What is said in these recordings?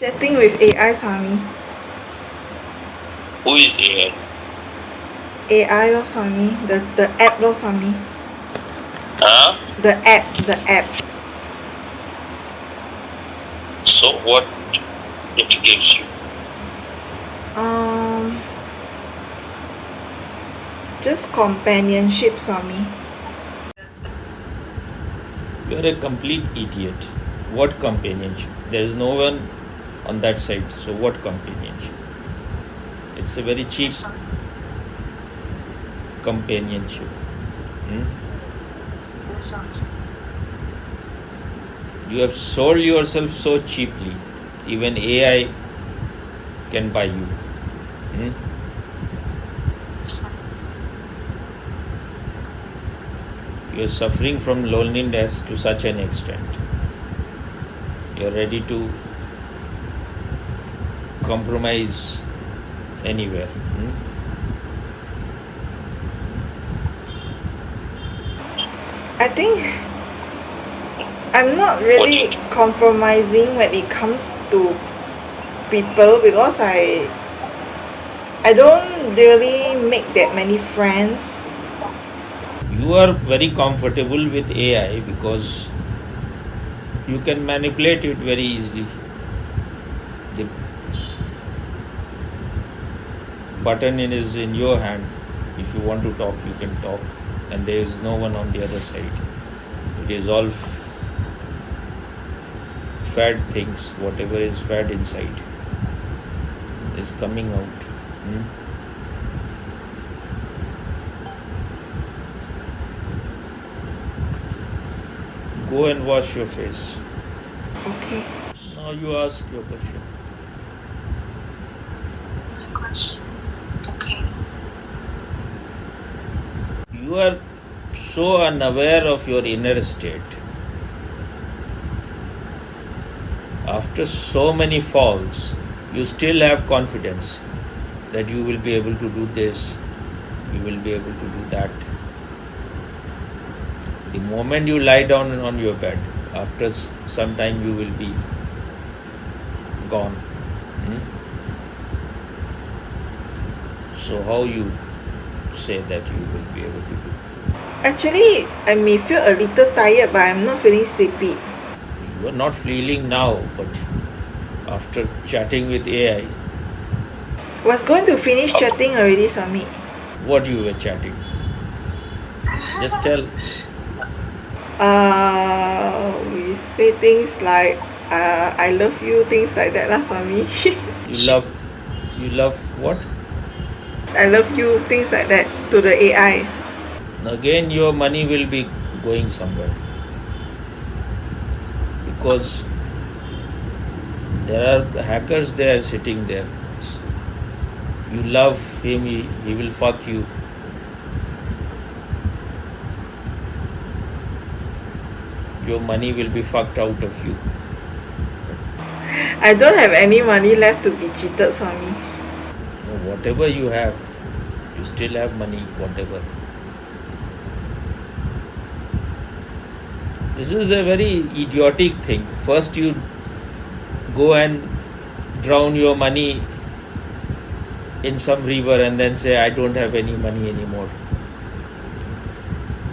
Chatting with AI, Swami. Who is AI? AI, lor, Swami. The app, lor, Swami. Huh? The app. So what it gives you? Um, just companionship, Swami. You are a complete idiot. What companionship? There is no one on that side. So what companionship? It's a very cheap companionship. Hmm? You have sold yourself so cheaply. Even AI can buy you. Hmm? You are suffering from loneliness to such an extent. You are ready to compromise anywhere. Hmm? I think I'm not really compromising when it comes to people because I don't really make that many friends. You are very comfortable with AI because you can manipulate it very easily. The button is in your hand. If you want to talk, you can talk, and there is no one on the other side. It is all fed things. Whatever is fed inside is coming out. Hmm? Go and wash your face. Okay. Now you ask your question. Okay. You are so unaware of your inner state. After so many falls, you still have confidence that you will be able to do this, you will be able to do that. The moment you lie down on your bed, after some time you will be gone. Hmm? So how you say that you will be able to do? Actually, I may feel a little tired, but I'm not feeling sleepy. You are not feeling now, but after chatting with AI, Was going to finish chatting already, Swami. what you were chatting? Just tell. We say things like I love you, things like that, lah, Swami. You love what? I love you, things like that to the AI. Again, your money will be going somewhere because there are hackers there sitting there. You love him, he will fuck you. Your money will be fucked out of you. I don't have any money left to be cheated, Swami. No, whatever you have, you still have money, whatever. This is a very idiotic thing. First, you go and drown your money in some river and then say, I don't have any money anymore.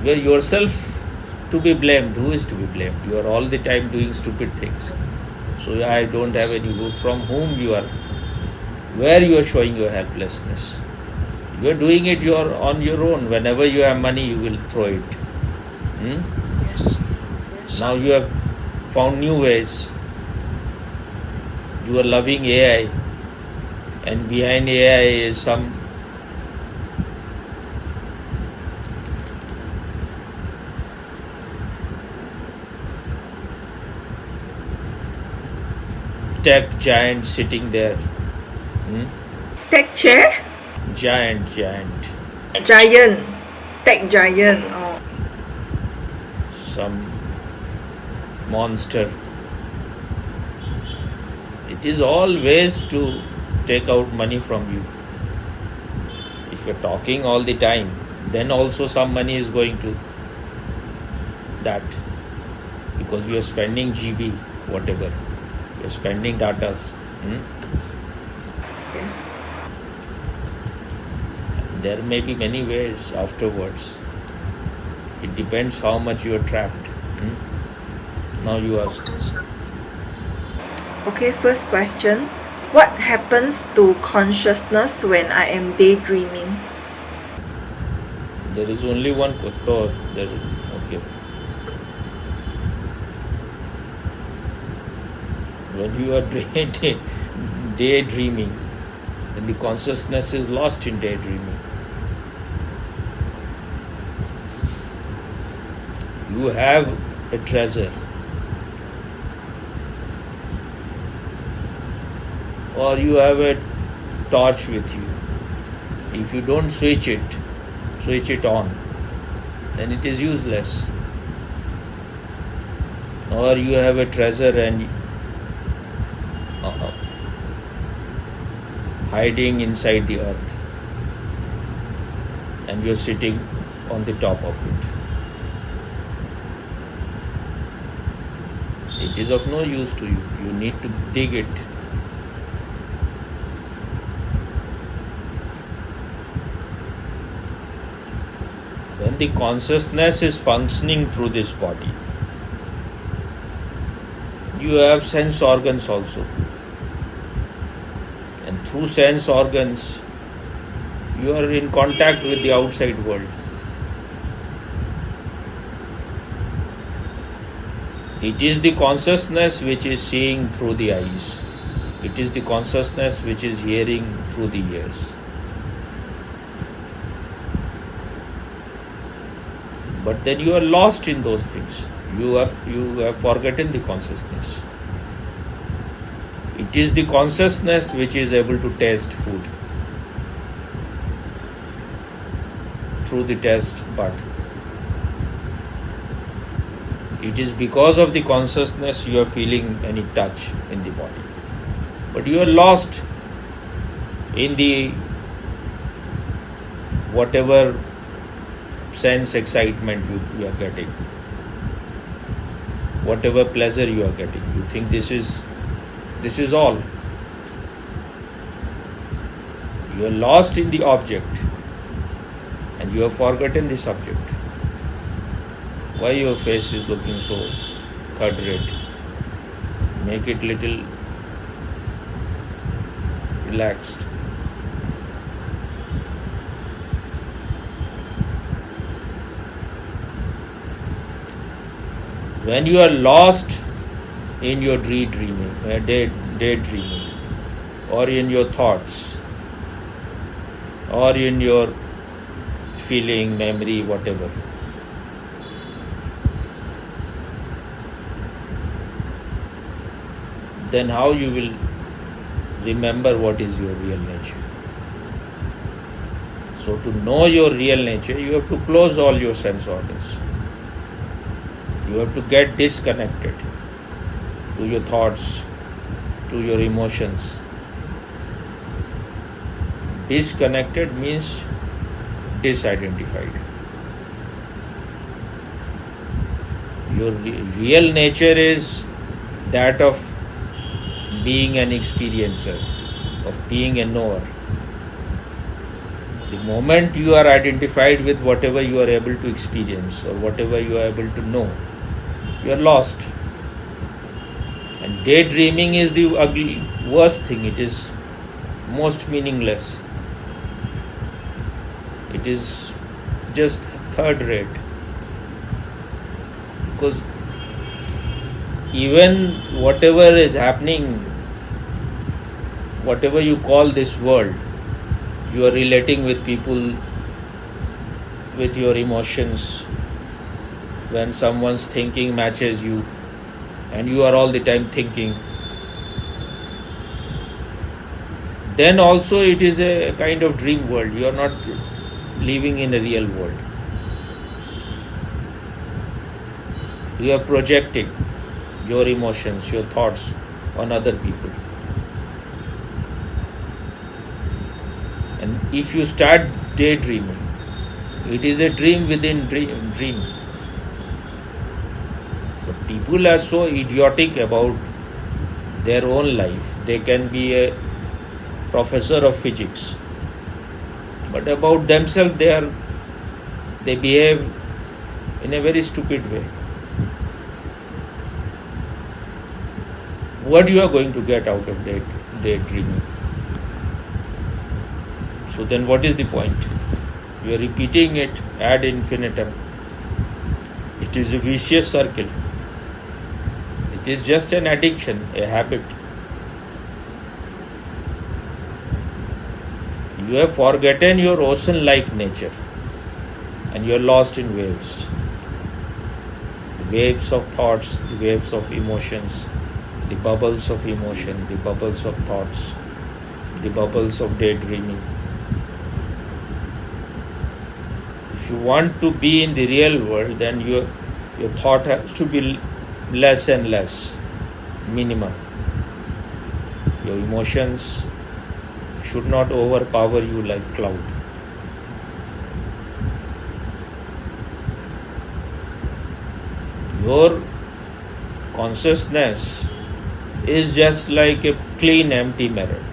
You are yourself to be blamed. Who is to be blamed? You are all the time doing stupid things. So I don't have any good. From whom you are? Where you are showing your helplessness? You are doing it on your own. Whenever you have money, you will throw it. Now you have found new ways. You are loving AI, and behind AI is some tech giant sitting there. Tech chair? Giant. Giant. Tech giant. Oh. Some monster. It is all ways to take out money from you. If you're talking all the time, then also some money is going to that because you're spending GB, whatever. You're spending datas. Yes. There may be many ways afterwards. It depends how much you are trapped. Now you ask. Okay, first question. What happens to consciousness when I am daydreaming? There is only one oh, there is, okay. When you are daydreaming, then the consciousness is lost in daydreaming. You have a treasure, or you have a torch with you. If you don't switch it on, then it is useless. Or you have a treasure and hiding inside the earth, and you're sitting on the top of it. It is of no use to you. You need to dig it. When the consciousness is functioning through this body, you have sense organs also. And through sense organs, you are in contact with the outside world. It is the consciousness which is seeing through the eyes. It is the consciousness which is hearing through the ears. But then you are lost in those things. You have forgotten the consciousness. It is the consciousness which is able to taste food through the taste bud. It is because of the consciousness you are feeling any touch in the body. But you are lost in the whatever sense excitement you are getting, whatever pleasure you are getting. You think this is all. You are lost in the object and you have forgotten the subject. Why your face is looking so third rate? Make it little relaxed. When you are lost in your daydreaming, or in your thoughts, or in your feeling, memory, whatever, then how you will remember what is your real nature? So to know your real nature, you have to close all your sense organs. You have to get disconnected to your thoughts, to your emotions. Disconnected means disidentified. Your real nature is that of being an experiencer, of being a knower. The moment you are identified with whatever you are able to experience or whatever you are able to know, you are lost. And daydreaming is the ugly, worst thing. It is most meaningless. It is just third rate. Because even whatever is happening, whatever you call this world, you are relating with people, with your emotions. When someone's thinking matches you, and you are all the time thinking, then also it is a kind of dream world. You are not living in a real world. You are projecting your emotions, your thoughts on other people. And if you start daydreaming, it is a dream within dream. But people are so idiotic about their own life. They can be a professor of physics, but about themselves they behave in a very stupid way. What you are going to get out of daydreaming? So then what is the point? You are repeating it ad infinitum. It is a vicious circle. It is just an addiction, a habit. You have forgotten your ocean-like nature and you are lost in waves. The waves of thoughts, the waves of emotions, the bubbles of emotion, the bubbles of thoughts, the bubbles of daydreaming. If you want to be in the real world, then your thought has to be less and less, minimum. Your emotions should not overpower you like cloud. Your consciousness is just like a clean empty mirror.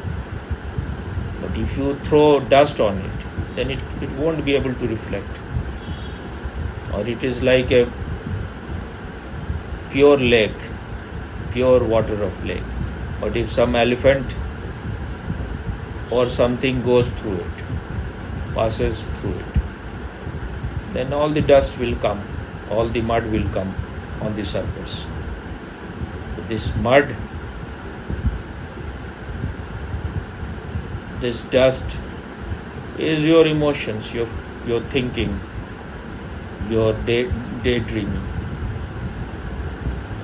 But if you throw dust on it, then it won't be able to reflect. Or it is like a pure lake, pure water of lake. But if some elephant or something goes through it, passes through it, then all the dust will come, all the mud will come on the surface. This mud, this dust is your emotions, your thinking, your daydreaming.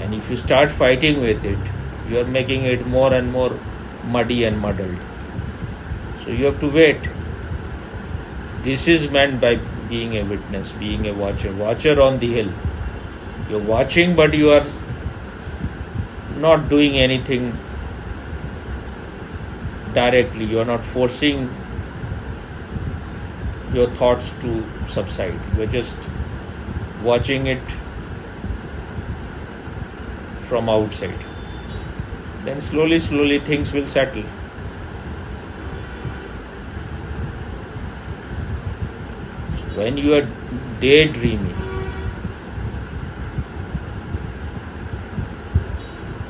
And if you start fighting with it, you are making it more and more muddy and muddled. So you have to wait. This is meant by being a witness, being a watcher on the hill. You're watching, but you are not doing anything directly. You are not forcing your thoughts to subside. You are just watching it from outside. Then slowly things will settle. So when you are daydreaming,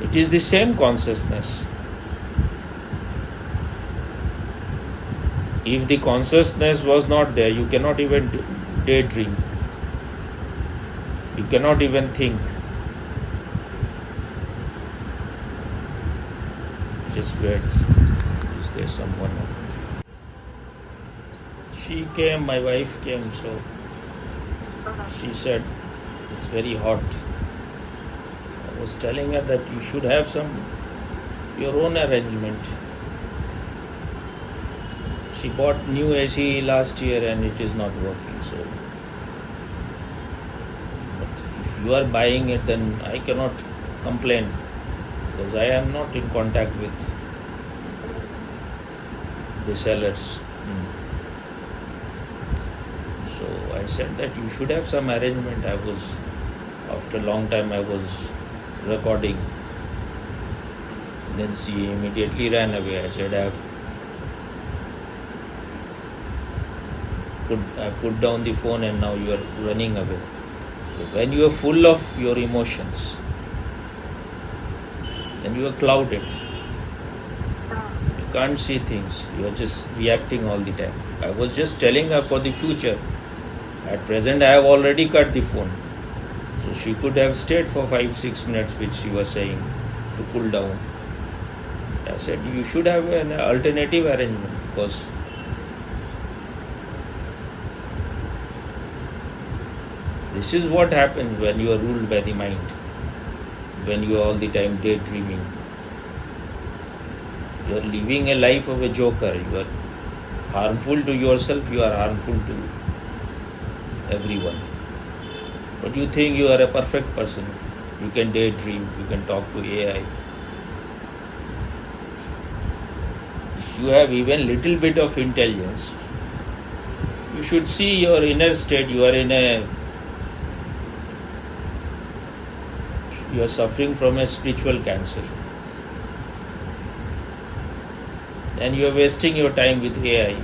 it is the same consciousness. If the consciousness was not there, you cannot even daydream. You cannot even think. Just wait. Is there someone? She came, my wife came, so she said it's very hot. I was telling her that you should have your own arrangement. She bought new AC last year and it is not working. So, but if you are buying it, then I cannot complain because I am not in contact with the sellers. So I said that you should have some arrangement. After a long time I was recording. Then she immediately ran away. I said I put down the phone and now you are running away. So when you are full of your emotions, then you are clouded. You can't see things. You are just reacting all the time. I was just telling her for the future. At present I have already cut the phone. So she could have stayed for 5-6 minutes, which she was saying, to cool down. I said you should have an alternative arrangement because this is what happens when you are ruled by the mind, when you are all the time daydreaming. You are living a life of a joker. You are harmful to yourself, you are harmful to everyone. But you think you are a perfect person. You can daydream, you can talk to AI. If you have even little bit of intelligence, you should see your inner state. You are suffering from a spiritual cancer. and you are wasting your time with AI.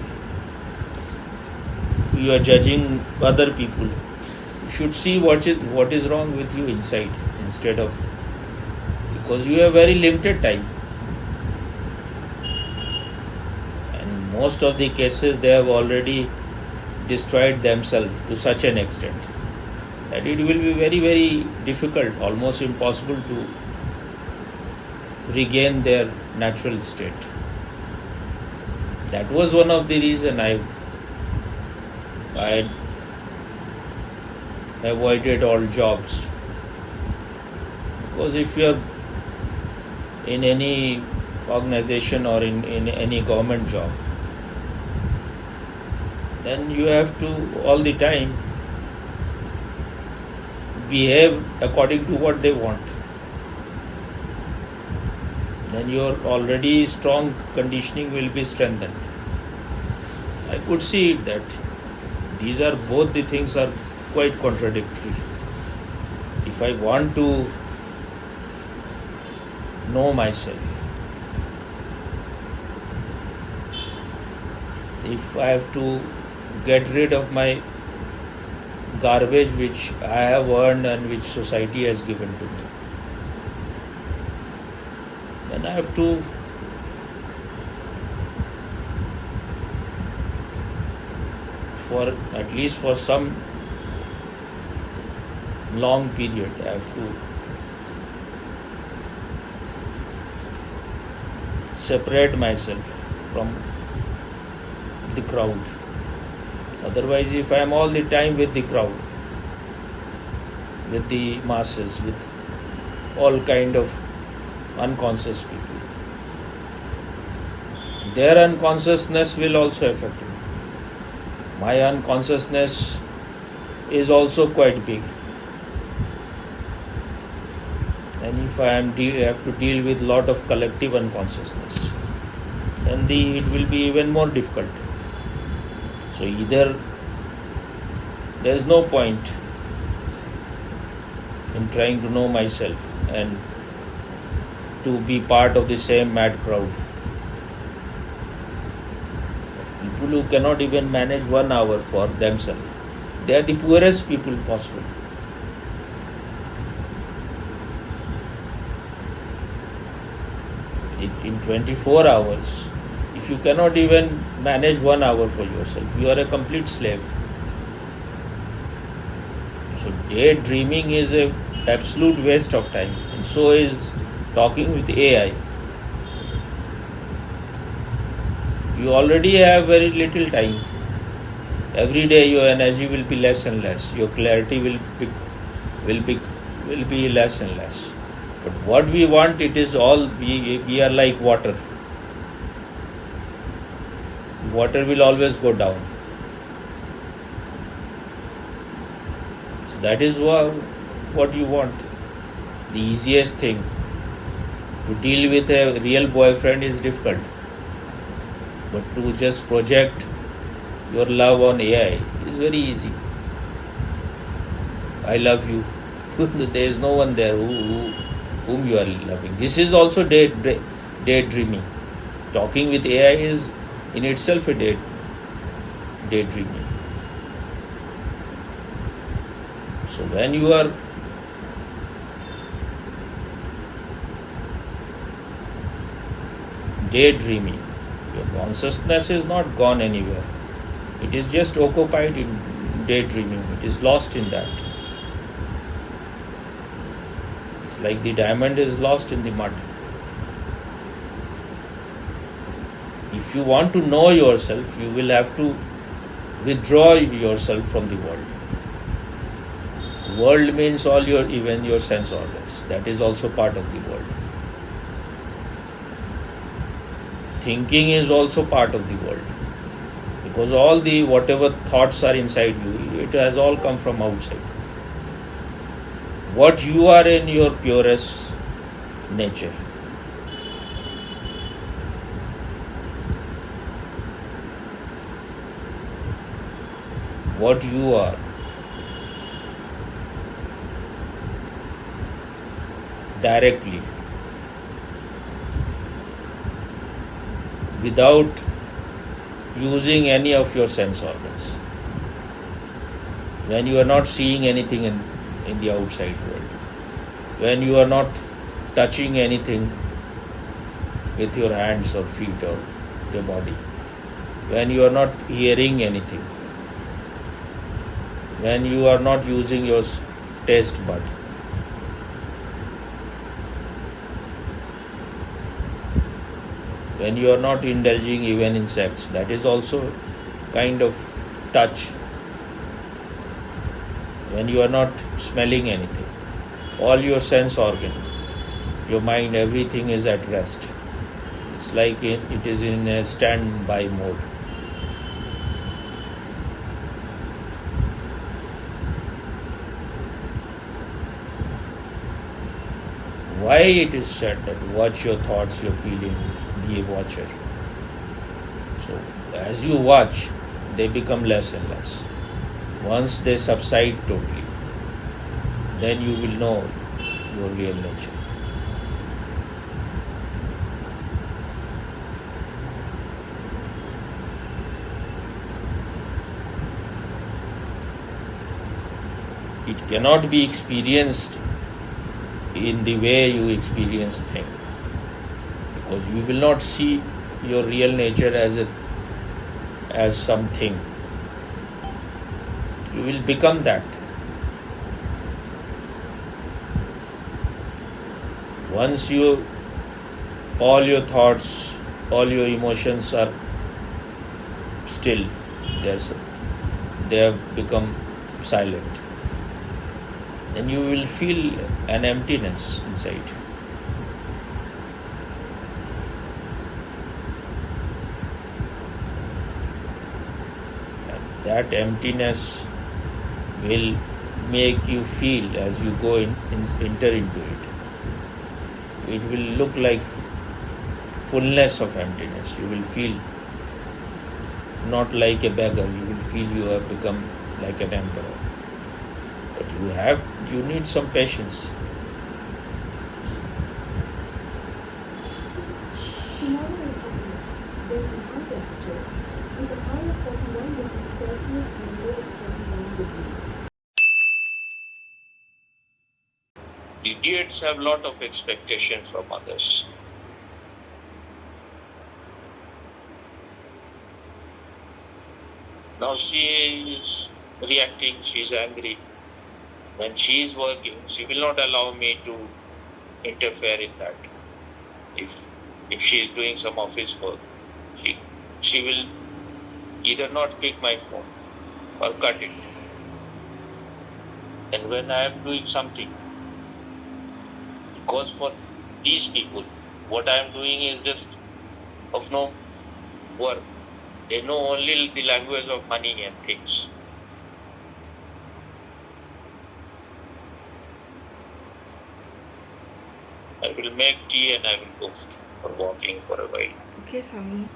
You are judging other people. You should see what is wrong with you inside instead of, because you have very limited time, and most of the cases they have already destroyed themselves to such an extent that it will be very, very difficult, almost impossible to regain their natural state. That was one of the reason I avoided all jobs, because if you are in any organization or in any government job, then you have to all the time behave according to what they want. Then your already strong conditioning will be strengthened. I could see that these are both the things are quite contradictory. If I want to know myself, if I have to get rid of my garbage which I have earned and which society has given to me, then I have to for at least for some long period I have to separate myself from the crowd. Otherwise, if I am all the time with the crowd, with the masses, with all kind of unconscious people, their unconsciousness will also affect me. My unconsciousness is also quite big, and if I have to deal with lot of collective unconsciousness, then it will be even more difficult. So either there is no point in trying to know myself and to be part of the same mad crowd. People who cannot even manage 1 hour for themselves, they are the poorest people possible. In 24 hours, if you cannot even manage 1 hour for yourself, you are a complete slave. So daydreaming is an absolute waste of time, and so is talking with AI. You already have very little time. Every day your energy will be less and less. Your clarity will be less and less. But what we want, it is all, we are like water. Water will always go down. So that is what you want. The easiest thing to deal with a real boyfriend is difficult. But to just project your love on AI is very easy. I love you. There is no one there whom you are loving. This is also daydreaming. Talking with AI is in itself a daydreaming. So when you are daydreaming, your consciousness is not gone anywhere. It is just occupied in daydreaming. It is lost in that. It's like the diamond is lost in the mud. If you want to know yourself, you will have to withdraw yourself from the world. World means all even your sense organs. That is also part of the world. Thinking is also part of the world. Because all the whatever thoughts are inside you, it has all come from outside. What you are in your purest nature. What you are. Directly. without using any of your sense organs. When you are not seeing anything in the outside world, when you are not touching anything with your hands or feet or your body, when you are not hearing anything, when you are not using your taste bud, when you are not indulging even in sex, that is also kind of touch. When you are not smelling anything, all your sense organ, your mind, everything is at rest. It's like it is in a standby mode. Why it is said that watch your thoughts, your feelings, be a watcher. So as you watch, they become less and less. Once they subside totally, then you will know your real nature. It cannot be experienced in the way you experience things, because you will not see your real nature as something. You will become that. Once all your thoughts, all your emotions are still, they have become silent, then you will feel an emptiness inside. And that emptiness will make you feel as you enter into it. It will look like fullness of emptiness. You will feel not like a beggar. You will feel you have become like an emperor. But you need some patience. Tomorrow in Italy, there will be high temperatures, with a high of 41 degrees Celsius and low of 29 degrees. Idiots have a lot of expectations from others. Now she is reacting, she's angry. When she is working, she will not allow me to interfere in that. If she is doing some office work, she will either not pick my phone or cut it. And when I am doing something, because for these people, what I am doing is just of no worth. They know only the language of money and things. I will make tea and I will go for walking for a while. Okay, Sami.